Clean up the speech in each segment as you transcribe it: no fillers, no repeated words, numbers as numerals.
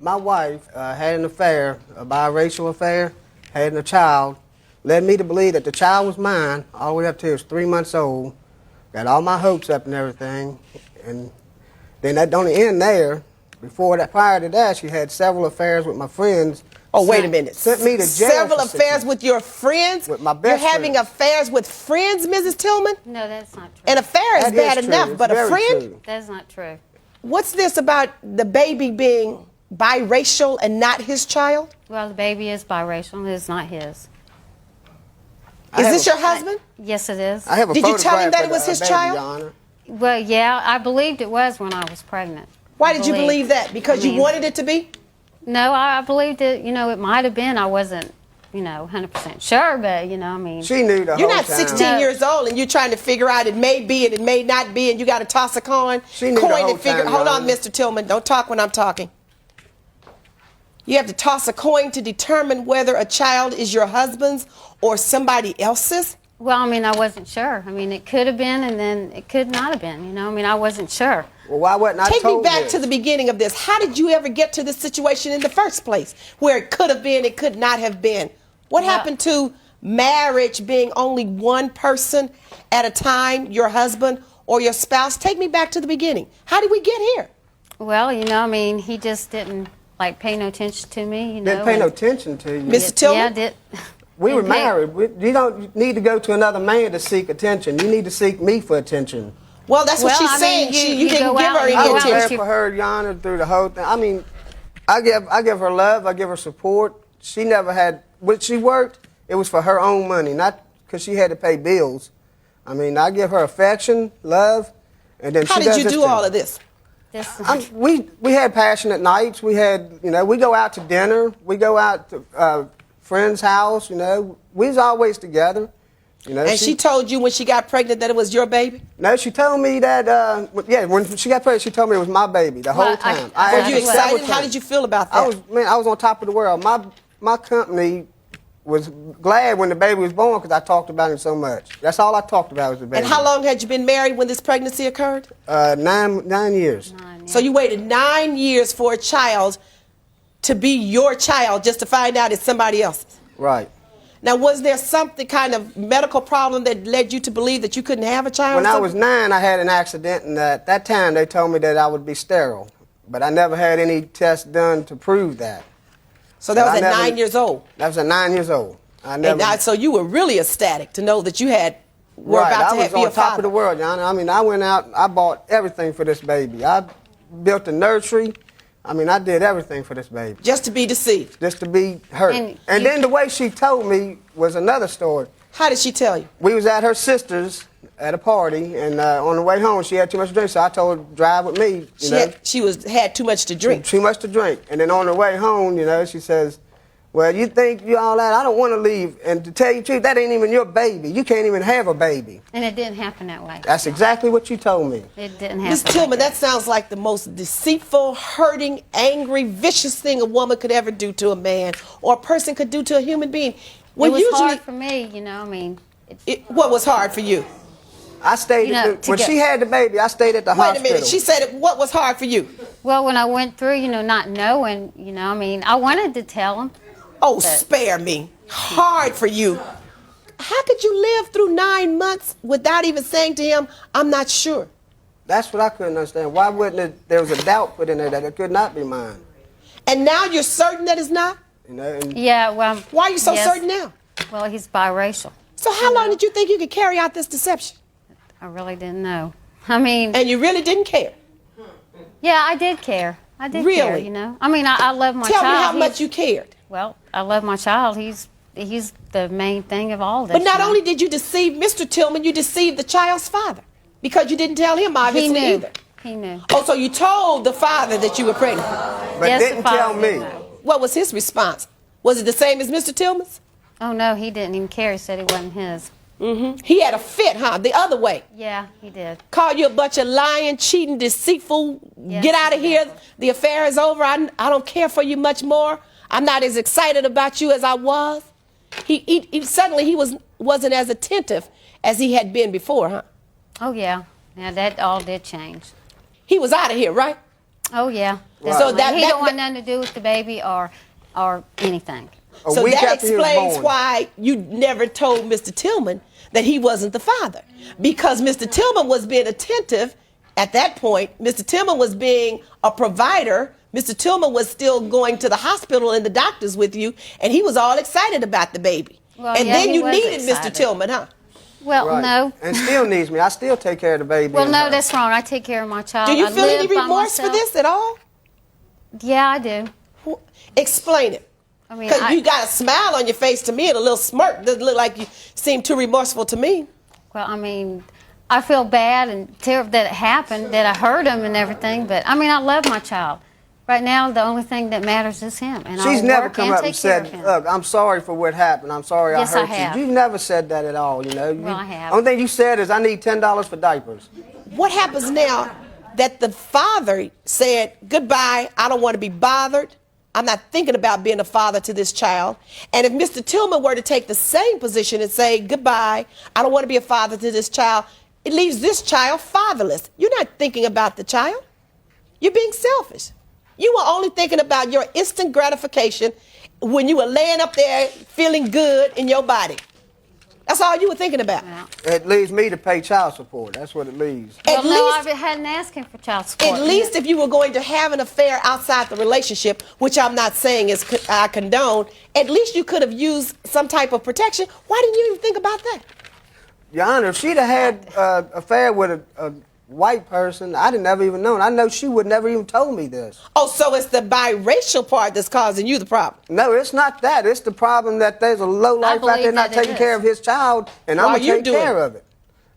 my wife had an affair, a biracial affair, had a child, led me to believe that the child was mine all the way up to he was 3 months old. Got all my hopes up and everything. And then that don't end there. Before that, prior to that, she had several affairs with my friends. Oh, wait a minute. Sent me to jail. Several affairs with your friends? With my best You're having friends. affairs with friends, Mrs. Tillman? No, that's not true. An affair is That bad is true. enough, It's but a very friend? true. That's not true. What's this about the baby being biracial and not his child? Well, the baby is biracial. It's not his. Is this your husband? Yes, it is. I have a Did you tell him photograph that it of was the his baby, child? Your Honor. Well, yeah, I believed it was when I was pregnant. Why did you believe that? Because you wanted it to be? No, I believed it. You know, it might have been. I wasn't, 100% sure, but She knew the You're whole not time. 16 years old and you're trying to figure out it may be and it may not be and you got to toss a coin. She knew the whole and figure. time, Hold Your on, Honor. Mr. Tillman. Don't talk when I'm talking. You have to toss a coin to determine whether a child is your husband's or somebody else's. Well, I wasn't sure. It could have been, and then it could not have been. I wasn't sure. Well, why wasn't I Take me told back this? to the beginning of this. How did you ever get to this situation in the first place, where it could have been, it could not have been? What happened to marriage being only one person at a time, your husband or your spouse? Take me back to the beginning. How did we get here? Well, he just didn't pay no attention to me. Didn't pay no attention to you. Mr. Tillman? Yeah, did. We were Didn't pay- married. You don't need to go to another man to seek attention. You need to seek me for attention. Well, that's what Well, she's saying. You you didn't go give out her and any I go was out there with attention. for her, Your Honor, through the whole thing. I give her love. I give her support. She never had, when she worked, it was for her own money, not because she had to pay bills. I give her affection, love, and then How she did does you this do to all me. of this? We had passionate nights. We go out to dinner. We go out to friend's house. We was always together. And she told you when she got pregnant that it was your baby? No, she told me that. When she got pregnant, she told me it was my baby the whole time. I Were asked you her several excited? How times. did you feel about that? I was on top of the world. My company was glad when the baby was born because I talked about it so much. That's all I talked about was the baby. And how long had you been married when this pregnancy occurred? 9 years. So you waited 9 years for a child to be your child just to find out it's somebody else's. Right. Now, was there something kind of medical problem that led you to believe that you couldn't have a child? When I was 9, I had an accident, and at that time they told me that I would be sterile. But I never had any tests done to prove that. So that But was I at never- 9 years old. That was at 9 years old. So you were really ecstatic to know that you were Right, about to I have was be a on top father. of the world, John. I went out, I bought everything for this baby. I built a nursery. I did everything for this baby. Just to be deceived. Just to be her. And And then the way she told me was another story. How did she tell you? We was at her sister's at a party, and on the way home, she had too much to drink, so I told her to drive with me. She had too much to drink. Too much to drink. And then on the way home, she says, well, you think you all that? I don't want to leave. And to tell you the truth, that ain't even your baby. You can't even have a baby. And it didn't happen that way. That's exactly what you told me. It didn't happen. Ms. Tillman, that sounds like the most deceitful, hurting, angry, vicious thing a woman could ever do to a man or a person could do to a human being. Well, it was usually, hard for me, what was hard for you? I stayed when she had the baby, I stayed at the hospital. Wait a minute. She said, what was hard for you? Well, when I went through, not knowing, I wanted to tell him. Oh, spare me. Hard for you. How could you live through 9 months without even saying to him, I'm not sure? That's what I couldn't understand. Why wouldn't it? There was a doubt put in there that it could not be mine. And now you're certain that it's not? Yeah, well. Why are you so yes. certain now? Well, he's biracial. So how long did you think you could carry out this deception? I really didn't know. And you really didn't care? Yeah, I did care. I did Really? care, I love my Tell child. me how much you cared. Well, I love my child. He's the main thing of all this. But not only did you deceive Mr. Tillman, you deceived the child's father because you didn't tell him obviously either. He knew. Oh, so you told the father that you were pregnant. But Yes, didn't the father tell me. did know. What was his response? Was it the same as Mr. Tillman's? Oh, no, he didn't even care. He said it wasn't his. He had a fit, huh? The other way. Yeah, he did. Called you a bunch of lying, cheating, deceitful. Yes, Get out of he here. did. The affair is over. I don't care for you much more. I'm not as excited about you as I was. Suddenly he wasn't as attentive as he had been before, huh? Oh, yeah. Yeah, that all did change. He was out of here, right? Oh, yeah. Right. So He don't want nothing to do with the baby or anything. So that explains why you never told Mr. Tillman that he wasn't the father. Because Mr. Tillman was being attentive at that point. Mr. Tillman was being a provider. Mr. Tillman was still going to the hospital and the doctors with you, and he was all excited about the baby. Well, and yeah, then you needed excited. Mr. Tillman, huh? Well, no. And still needs me. I still take care of the baby. Well, no, that's wrong. I take care of my child. Do you I feel any live by remorse for myself. this at all? Yeah, I do. Explain it. I mean, Because you got a smile on your face to me and a little smirk. Doesn't look like you seem too remorseful to me. Well, I mean, I feel bad and terrible that it happened, that I hurt him and everything. But I mean, I love my child. Right now, the only thing that matters is him. And She's I'll never work come and up take and care of said, him. "Look, I'm sorry for what happened. I'm sorry Yes, I I hurt have. you." You've never said that at all. Well, I have. Only thing you said is, "I need $10 for diapers." What happens now that the father said, goodbye, I don't want to be bothered. I'm not thinking about being a father to this child. And if Mr. Tillman were to take the same position and say, goodbye, I don't want to be a father to this child, it leaves this child fatherless. You're not thinking about the child. You're being selfish. You were only thinking about your instant gratification when you were laying up there feeling good in your body. That's all you were thinking about. Yeah. It leaves me to pay child support. That's what it leaves. Well, no, I hadn't asked him for child support. At least if you were going to have an affair outside the relationship, which I'm not saying is I condone, at least you could have used some type of protection. Why didn't you even think about that? Your Honor, if she'd have had an affair with a white person, I'd have never even known. I know she would never even told me this. Oh, so it's the biracial part that's causing you the problem. No, it's not that. It's the problem that there's a lowlife out there not taking care of his child, and I'm going to take care of it.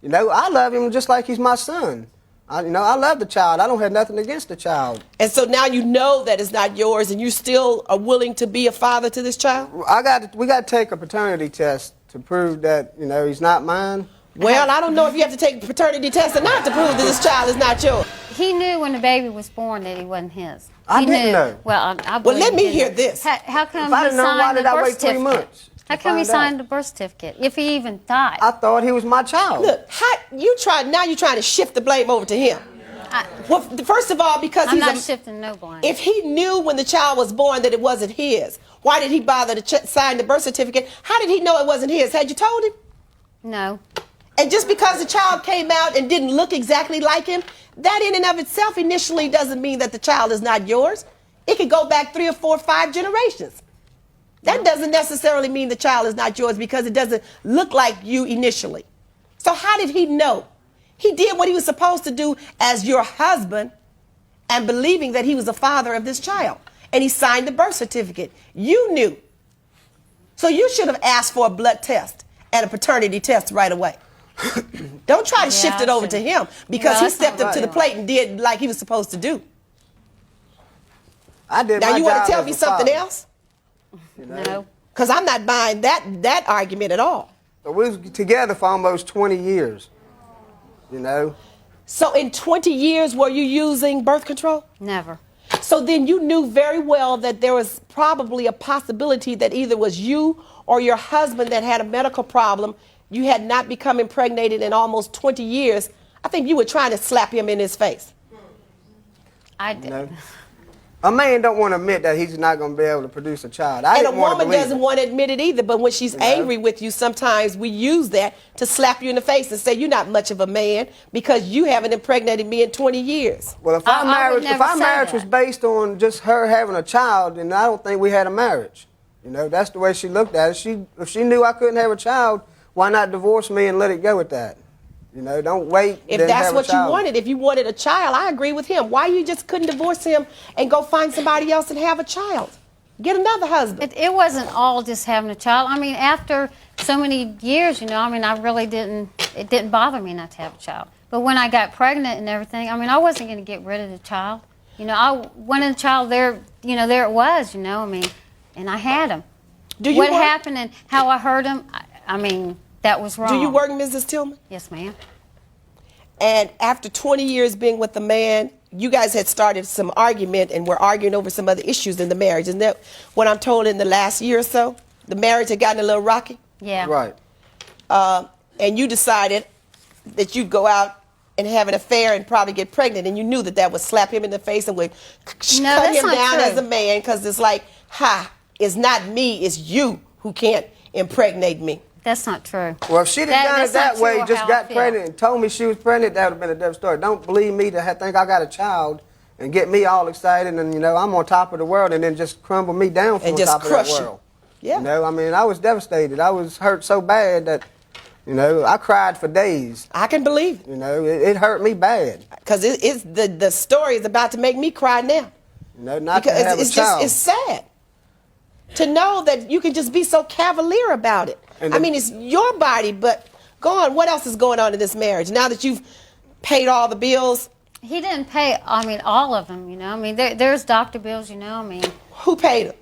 You know, I love him just like he's my son. I love the child. I don't have nothing against the child. And so now you know that it's not yours, and you still are willing to be a father to this child? We got to take a paternity test to prove that, he's not mine. Well, I don't know if you have to take a paternity test or not to prove that this child is not yours. He knew when the baby was born that he wasn't his. I He didn't knew. know. Well, I Well, believe let he me didn't. hear this. How come If I'd he have known, why signed the did I birth wait 3 certificate? months? How come he signed the birth certificate if he even died? I thought he was my child. Look, now you're trying to shift the blame over to him. Well, first of all, because I'm not shifting no blame. If he knew when the child was born that it wasn't his, why did he bother to sign the birth certificate? How did he know it wasn't his? Had you told him? No. And just because the child came out and didn't look exactly like him, that in and of itself initially doesn't mean that the child is not yours. It could go back 3 or 4 or 5 generations. That doesn't necessarily mean the child is not yours because it doesn't look like you initially. So how did he know? He did what he was supposed to do as your husband and believing that he was the father of this child. And he signed the birth certificate. You knew. So you should have asked for a blood test and a paternity test right away. Don't try to shift it over to him because he stepped up to the plate and did like he was supposed to do. I did. Now my you want job to tell as me a something father. else? No. Because I'm not buying that argument at all. We was together for almost 20 years. So in 20 years, were you using birth control? Never. So then you knew very well that there was probably a possibility that either was you or your husband that had a medical problem. You had not become impregnated in almost 20 years. I think you were trying to slap him in his face. I did. A man don't want to admit that he's not going to be able to produce a child. And a woman doesn't want to admit it either, but when she's angry with you, sometimes we use that to slap you in the face and say you're not much of a man because you haven't impregnated me in 20 years. Well, if our marriage was based on just her having a child, then I don't think we had a marriage. That's the way she looked at it. If she knew I couldn't have a child, why not divorce me and let it go with that? Don't wait. If that's what you wanted, if you wanted a child, I agree with him. Why you just couldn't divorce him and go find somebody else and have a child? Get another husband. It wasn't all just having a child. I mean, after so many years, I really didn't, it didn't bother me not to have a child. But when I got pregnant and everything, I wasn't going to get rid of the child. I wanted the child there, there it was, and I had him. What happened and how I hurt him, that was wrong. Do you work, Mrs. Tillman? Yes, ma'am. And after 20 years being with the man, you guys had started some argument and were arguing over some other issues in the marriage. Isn't that what I'm told in the last year or so? The marriage had gotten a little rocky? Yeah. Right. And you decided that you'd go out and have an affair and probably get pregnant, and you knew that that would slap him in the face and would cut that's him not down true. as a man, because it's like, it's not me, it's you who can't impregnate me. That's not true. Well, if she'd have done it that's not that way, true or just how I got feel. pregnant and told me she was pregnant, that would have been a different story. Don't believe me to think I got a child and get me all excited and, you know, I'm on top of the world, and then just crumble me down from And on just top of crush that you. world. Yeah. You know, I mean, I was devastated. I was hurt so bad that, you know, I cried for days. I can believe it, You know, it hurt me bad. because it's the story is about to make me cry now. You know, not Because to have it's a child. just, it's sad to know that you can just be so cavalier about it. And I mean, it's your body, but go on. What else is going on in this marriage? Now that you've paid all the bills, He didn't pay, I mean, all of them, you know. I mean, there's doctor bills, you know. I mean, who paid them?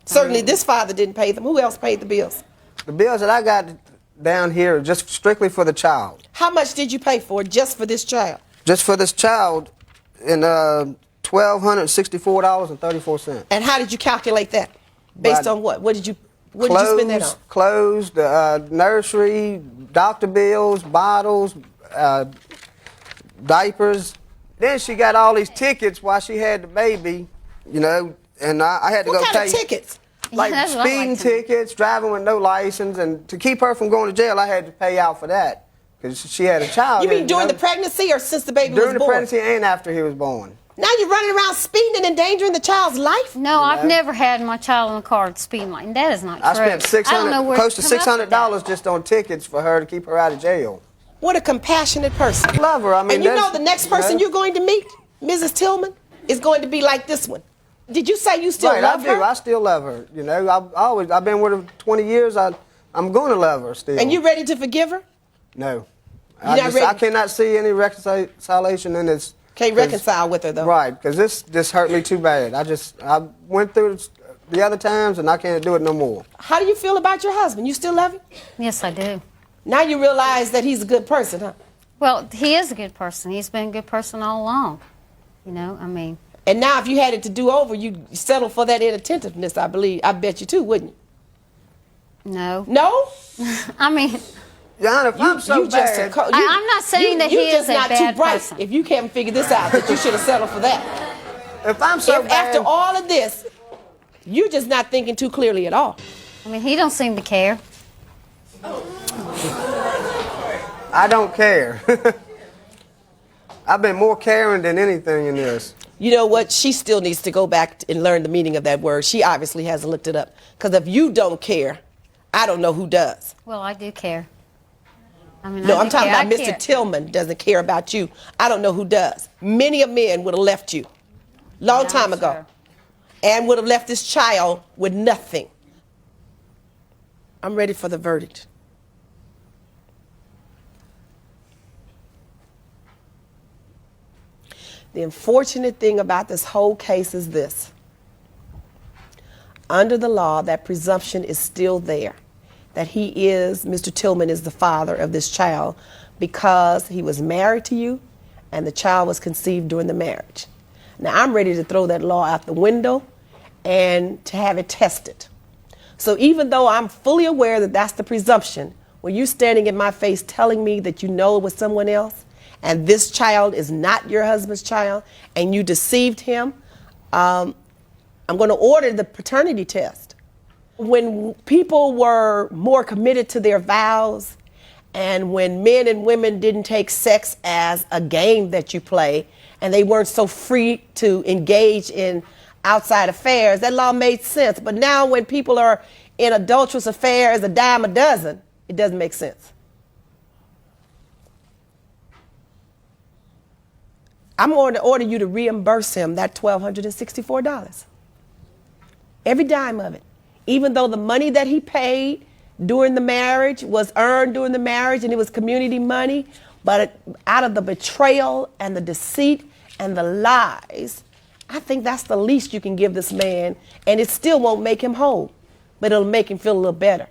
Certainly this father didn't pay them. Who else paid the bills? The bills that I got down here are just strictly for the child. How much did you pay for just for this child? Just for this child, in $1,264.34. And how did you calculate that? Based By- on what? What did you spend that on? Clothes, nursery, doctor bills, bottles, diapers. Then she got all these tickets while she had the baby, you know, and I had to What go kind pay. of tickets? Like Yeah, that's what I speeding like to know. tickets, driving with no license, and to keep her from going to jail, I had to pay out for that because she had a child. You mean and, during know, the pregnancy or since the baby during was the born? pregnancy and after he was born. Now you're running around speeding and endangering the child's life? no, I've know? never had my child in a car speeding like that. Is not I true. spent I don't know where close to to come up with $600 that. just on tickets for her to keep her out of jail. What a compassionate person. Love her. I mean, And you know that's- the next person you know. you're going to meet, Mrs. Tillman, is going to be like this one. Did you say you still Right, love I do. her? I still love her. You know, I've been with her 20 years. I'm going to love her still. And you ready to forgive her? No. You're not ready? I cannot see any reconciliation in this. Can't 'cause- reconcile with her though. Right, because this hurt me too bad. I went through it the other times, and I can't do it no more. How do you feel about your husband? You still love him? Yes, I do. Now you realize that he's a good person, huh? Well, he is a good person. He's been a good person all along. You know, I mean, And now if you had it to do over, you'd settle for that inattentiveness, I believe. I bet you too, wouldn't you? no. No? I mean, John, if I'm so bad, I'm not saying that he you is just a not bad too bright. person. If you can't figure this out, that you should have settled for that. if I'm so If bad, after all of this, you're just not thinking too clearly at all. I mean, he don't seem to care. I don't care. I've been more caring than anything in this. You know what? She still needs to go back and learn the meaning of that word. She obviously hasn't looked it up. Because if you don't care, I don't know who does. Well, I do care. I mean, No, I I'm do talking care. about I Mr. care. Tillman doesn't care about you. I don't know who does. Many a man would have left you long Yeah, time I'm ago sure. and would have left this child with nothing. I'm ready for the verdict. The unfortunate thing about this whole case is this. Under the law, that presumption is still there, that Mr. Tillman is the father of this child because he was married to you and the child was conceived during the marriage. Now, I'm ready to throw that law out the window and to have it tested. So even though I'm fully aware that that's the presumption, when you're standing in my face telling me that you know it was someone else and this child is not your husband's child and you deceived him, I'm going to order the paternity test. When people were more committed to their vows and when men and women didn't take sex as a game that you play and they weren't so free to engage in outside affairs, that law made sense. But now when people are in adulterous affairs a dime a dozen, it doesn't make sense. I'm going to order you to reimburse him that $1,264. Every dime of it. Even though the money that he paid during the marriage was earned during the marriage and it was community money, but out of the betrayal and the deceit and the lies, I think that's the least you can give this man, and it still won't make him whole, but it'll make him feel a little better.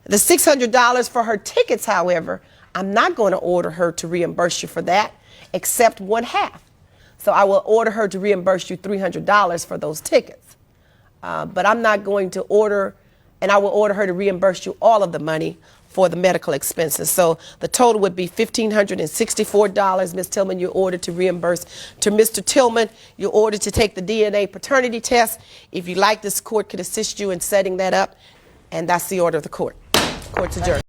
The $600 for her tickets, however, I'm not going to order her to reimburse you for that, except one half. So I will order her to reimburse you $300 for those tickets. But I'm not going to order, and I will order her to reimburse you all of the money for the medical expenses. So the total would be $1,564. Ms. Tillman, you're ordered to reimburse to Mr. Tillman. You're ordered to take the DNA paternity test. If you like, this court could assist you in setting that up. And that's the order of the court. Court's adjourned.